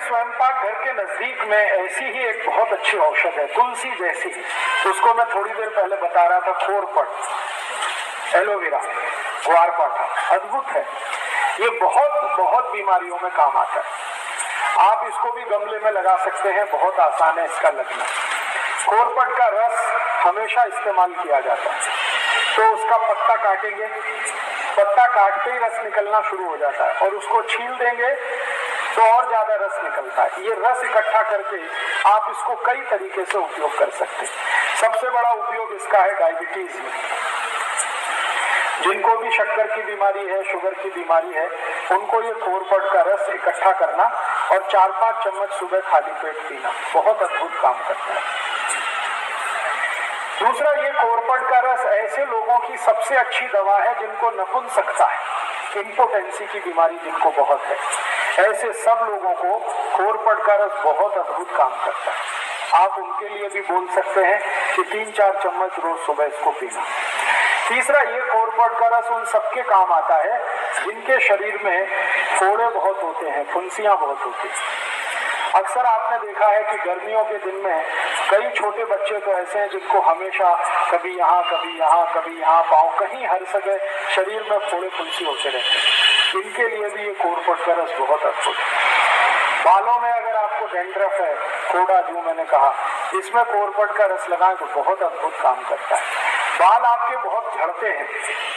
स्वयंपाक घर के नजदीक में ऐसी ही एक बहुत अच्छी औषध है, तुलसी जैसी, उसको मैं थोड़ी देर पहले बता रहा था, खोरपट, एलोवेरा, ग्वारपाठा, अद्भुत है। ये बहुत बहुत बीमारियों में काम आता है। आप इसको भी गमले में लगा सकते हैं, बहुत आसान है इसका लगना। खोरपट का रस हमेशा इस्तेमाल किया जाता है। तो उसका पत्ता काटेंगे, पत्ता काटते ही रस निकलना शुरू हो जाता है, और उसको छील देंगे तो और ज्यादा रस निकलता है। ये रस इकट्ठा करके आप इसको कई तरीके से उपयोग कर सकते हैं। सबसे बड़ा उपयोग इसका है डायबिटीज में। जिनको भी शक्कर की बीमारी है, शुगर की बीमारी है, उनको ये खोरपट का रस इकट्ठा करना और 4-5 चम्मच सुबह खाली पेट पीना बहुत अद्भुत काम करता है। दूसरा, ये खोरपट का रस ऐसे लोगों की सबसे अच्छी दवा है जिनको नपुंसकता है, इम्पोटेंसी की बीमारी जिनको बहुत है, ऐसे सब लोगों को खोरपट का रस बहुत अद्भुत काम करता है। आप उनके लिए भी बोल सकते हैं कि 3-4 चम्मच रोज सुबह इसको पीना। तीसरा, ये खोरपट का रस उन सबके काम आता है जिनके शरीर में फोड़े बहुत होते हैं, फुंसियां बहुत होती हैं। अक्सर आपने देखा है कि गर्मियों के दिन में कई छोटे बच्चे तो ऐसे हैं जिनको हमेशा कभी यहाँ कभी यहाँ कभी यहाँ पाँव, कहीं हर जगह शरीर में फोड़े फुंसी होते रहते हैं। इनके लिए भी ये खोरपट का रस बहुत अद्भुत है। बालों में अगर आपको डेंड्रफ है, कोड़ा जो मैंने कहा, इसमें खोरपट का रस लगाएं तो बहुत अद्भुत काम करता है। बाल आपके बहुत झड़ते हैं,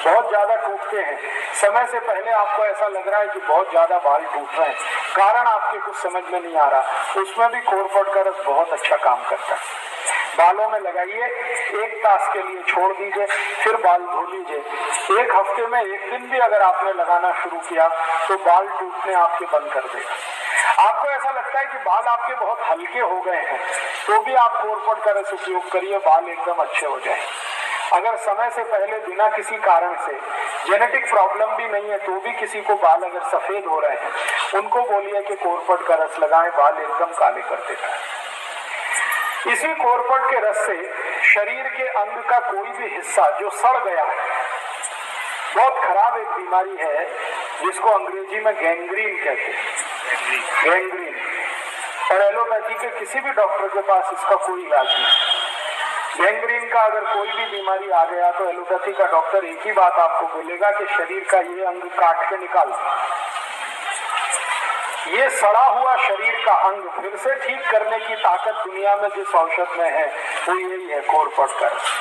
बहुत ज्यादा टूटते हैं, समय से पहले आपको ऐसा लग रहा है कि बहुत ज्यादा बाल टूट रहे हैं, कारण आपके कुछ समझ में नहीं आ रहा, उसमें भी खोरपट का रस बहुत अच्छा काम करता है। बालों में लगाइए, 1 तास के लिए छोड़ दीजिए, फिर बाल धो लीजिए। 1 हफ्ते में 1 दिन भी अगर आपने लगाना शुरू किया तो बाल टूटने आपके बंद कर देगा। आपको ऐसा लगता है कि बाल आपके बहुत हल्के हो गए हैं, तो भी आप खोरपट का रस उपयोग करिए, बाल एकदम अच्छे हो जाए। अगर समय से पहले बिना किसी कारण से, जेनेटिक प्रॉब्लम भी नहीं है, तो भी किसी को बाल अगर सफेद हो रहे हैं, उनको बोलिए कि खोरपट का रस लगाएं, बाल एकदम काले कर देता है। इसी खोरपट के रस से शरीर के अंग का कोई भी हिस्सा जो सड़ गया है, बहुत खराब एक बीमारी है जिसको अंग्रेजी में गैंग्रीन कहते हैं, गैंग्रीन, और एलोपैथी के किसी भी डॉक्टर के पास इसका कोई इलाज नहीं। गैंग्रीन का अगर कोई भी बीमारी आ गया तो एलोपैथी का डॉक्टर एक ही बात आपको बोलेगा कि शरीर का ये अंग काट के निकाल। ये सड़ा हुआ शरीर का अंग फिर से ठीक करने की ताकत दुनिया में जिस औषध में है वो यही है, खोरपट का रस।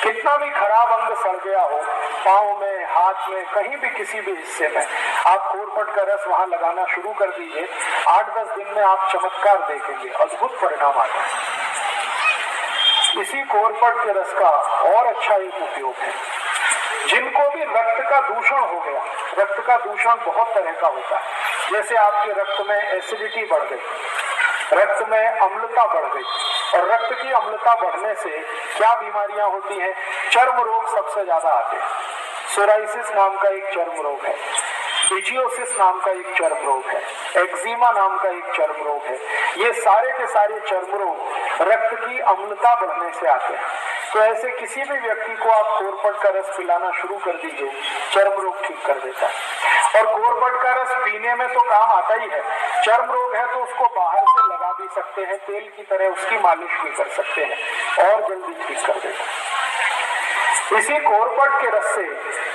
कितना भी खराब अंग सड़ गया हो, पाँव में, हाथ में, कहीं भी किसी भी हिस्से में, आप खोरपट का रस वहां लगाना शुरू कर दीजिए, 8-10 दिन में आप चमत्कार देखेंगे, अद्भुत परिणाम आता है। इसी खोरपट के रस का और अच्छा एक उपयोग है, जिनको भी रक्त का दूषण हो गया, रक्त का दूषण बहुत तरह का होता है, जैसे आपके रक्त में एसिडिटी बढ़ गई, रक्त में अम्लता बढ़ गई, और रक्त की अम्लता बढ़ने से क्या बीमारियां होती हैं? चर्म रोग सबसे ज्यादा आते हैं। सोराइसिस नाम का एक चर्म रोग है, इचियोसिस नाम का एक चर्म रोग है, एक्जिमा नाम का एक चर्म रोग है। ये सारे के सारे चर्म रोग रक्त की अम्लता बढ़ने से आते हैं। तो ऐसे किसी भी व्यक्ति को आप खोरपट का रस पिलाना शुरू कर दीजिए, चर्म रोग ठीक कर देता है। और खोरपट का रस पीने में तो काम आता ही है, चर्म रोग है तो उसको बाहर से लगा भी सकते हैं, तेल की तरह उसकी मालिश भी कर सकते हैं और जल्दी ठीक कर देता है। इसी खोरपट के रस से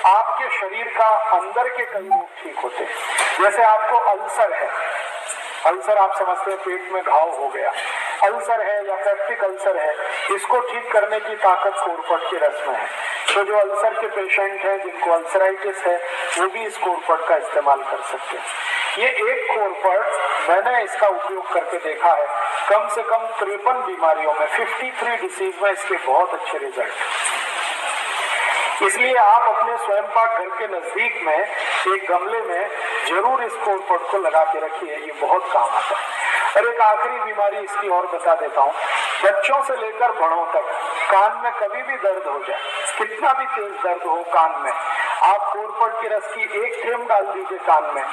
आपके शरीर का अंदर के कई रोग ठीक होते हैं। जैसे आपको अल्सर है, अल्सर आप समझते हैं पेट में घाव हो गया, अल्सर है या पेप्टिक अल्सर है, इसको ठीक करने की ताकत खोरपट के रस में है। तो जो अल्सर के पेशेंट हैं, जिनको अल्सराइटिस है, वो भी इस खोरपट का इस्तेमाल कर सकते हैं। ये एक खोरपट मैंने इसका उपयोग करके देखा है, कम से कम 53 बीमारियों में, 53 डिसीज में इसके बहुत अच्छे रिजल्ट। इसलिए आप अपने स्वयंपाक घर के नजदीक में एक गमले में जरूर इस खोरपट को लगा के रखिए, ये बहुत काम आता है। और एक आखिरी बीमारी इसकी और बता देता हूँ, बच्चों से लेकर बड़ों तक कान में कभी भी दर्द हो जाए, कितना भी तेज दर्द हो कान में, आप खोरपट के रस की 1 थेंब डाल दीजिए कान में,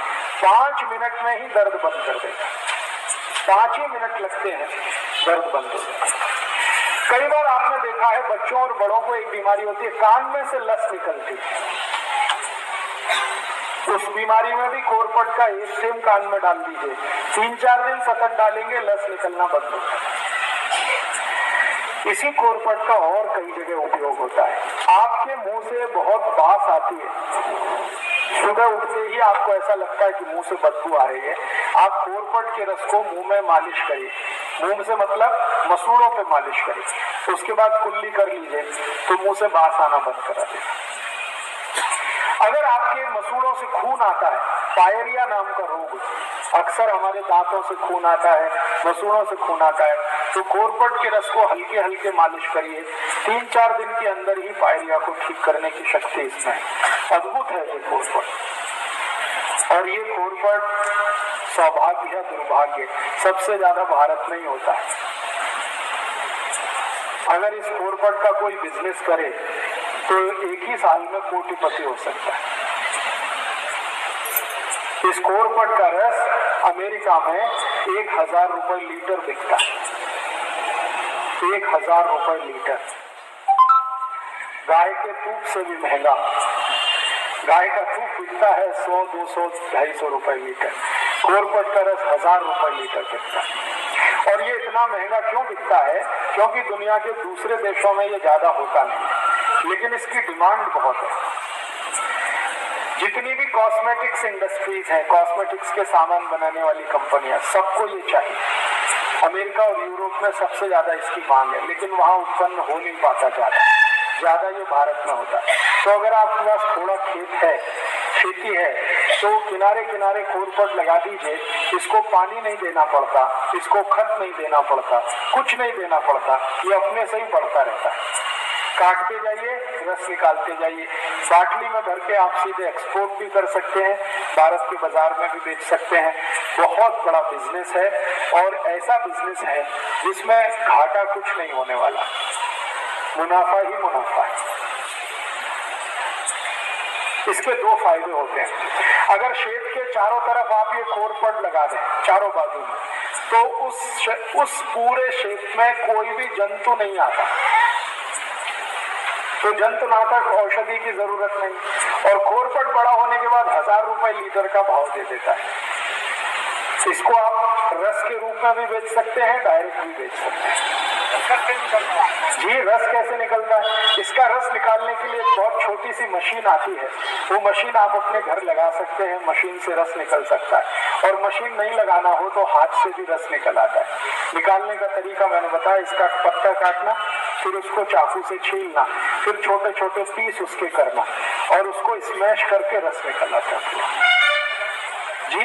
5 मिनट में ही दर्द बंद कर देगा। 5 ही मिनट लगते हैं, दर्द बंद हो जाएगा। कई बार आपने देखा है बच्चों और बड़ों को एक बीमारी होती है, कान में से लस निकलती है, उस बीमारी में भी कोरपट का एक सेम कान में डाल दीजिए, 3-4 दिन सतत डालेंगे, लस निकलना बंद हो जाएगा। इसी कोरपट का और कई जगह उपयोग होता है। आपके मुंह से बहुत बास आती है, सुबह उठते ही आपको ऐसा लगता है कि मुंह से बदबू आ रही है, आप कोरपट के रस को मुंह में मालिश करिए, मुंह से मतलब मसूड़ों पे मालिश करिए, उसके बाद कुल्ली कर लीजिए तो मुंह से बास आना बंद करा देगा। अगर आपके मसूड़ों से खून आता है, पायरिया नाम का रोग, अक्सर हमारे दांतों से खून आता है, मसूड़ों से खून आता है, तो कोरपट के रस को हल्के हल्के मालिश करिए, 3-4 दिन के अंदर ही पायरिया को ठीक करने की शक्ति इसमें है। अद्भुत है ये कोरपट। और ये कोरपट सौभाग्य या दुर्भाग्य सबसे ज्यादा भारत में ही होता है। अगर इस कोरपट का कोई बिजनेस करे तो एक ही साल में कोटिपति हो सकता है। इस कोरपट का रस अमेरिका में 1000 रुपए लीटर बिकता है, 1000 रुपए लीटर। गाय के दूध से भी महंगा, गाय का दूध बिकता है 100, 200, 250 रुपए लीटर, कोरपट का रस 1000 रुपए लीटर बिकता है। और ये इतना महंगा क्यों बिकता है? क्योंकि दुनिया के दूसरे देशों में ये ज्यादा होता नहीं, लेकिन इसकी डिमांड बहुत है। जितनी भी कॉस्मेटिक्स इंडस्ट्रीज हैं, कॉस्मेटिक्स के सामान बनाने वाली कंपनियां, सबको ये चाहिए। अमेरिका और यूरोप में सबसे ज्यादा इसकी मांग है, लेकिन वहां उत्पन्न हो नहीं पाता ज्यादा ये भारत में होता है। तो अगर आपके पास थोड़ा खेत है, खेती है, तो किनारे किनारे कोरपट लगा दीजिए। इसको पानी नहीं देना पड़ता, इसको खत नहीं देना पड़ता, कुछ नहीं देना पड़ता, ये अपने से ही बढ़ता रहता है। काटते जाइए, रस निकालते जाइए, बाटली में भर के आप सीधे एक्सपोर्ट भी कर सकते हैं, भारत के बाजार में भी बेच सकते हैं। बहुत बड़ा बिजनेस है और ऐसा बिजनेस है जिसमें घाटा कुछ नहीं होने वाला, मुनाफा ही मुनाफा है। इसके 2 फायदे होते हैं। अगर खेत के चारों तरफ आप ये कोरपट लगा दें, चारों बाजू में, तो उस पूरे खेत में कोई भी जंतु नहीं आता, तो जंतुनाशक औषधि की जरूरत नहीं। और कोरपट बड़ा होने के बाद 1000 रुपए लीटर का भाव दे देता है। इसको आप रस के रूप में भी बेच सकते हैं, डायरेक्ट भी बेच सकते हैं। जी, रस कैसे निकलता है? इसका रस निकालने के लिए बहुत छोटी सी मशीन आती है, वो मशीन आप अपने घर लगा सकते हैं, मशीन से रस निकल सकता है। और मशीन नहीं लगाना हो तो हाथ से भी रस निकल आता है। निकालने का तरीका मैंने बताया, इसका पत्ता काटना, फिर उसको चाकू से छीलना, फिर छोटे छोटे पीस उसके करना और उसको स्मैश करके रस निकल आता है। जी,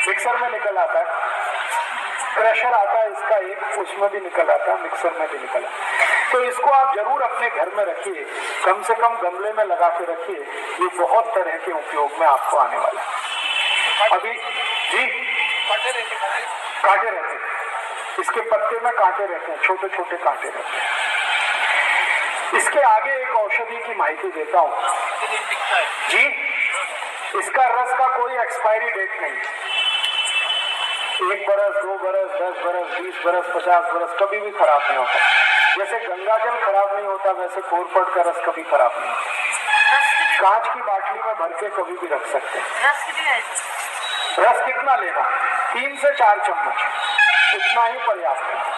मिक्सर में निकल आता है, क्रशर आता है इसका एक, उसमें भी निकल आता है, मिक्सर में भी निकल आता है। तो इसको आप जरूर अपने घर में रखिए, कम से कम गमले में लगा के रखिए, ये बहुत तरह के उपयोग में आपको आने वाला है। अभी जी, कांटे रहते हैं, इसके पत्ते में कांटे रहते हैं, छोटे छोटे कांटे रहते हैं। इसके आगे एक औषधि की माहिती देता हूँ जी, इसका रस का कोई एक्सपायरी डेट नहीं, 1 बरस, 2 बरस, 10 बरस, 20 बरस, 50 बरस, कभी भी खराब नहीं होता। जैसे गंगा जल खराब नहीं होता, वैसे कोरपट का रस कभी खराब नहीं होता। कांच की बाटली में भर के कभी भी रख सकते हैं। रस कितना लेना? 3 से 4 चम्मच, उतना ही पर्याप्त है।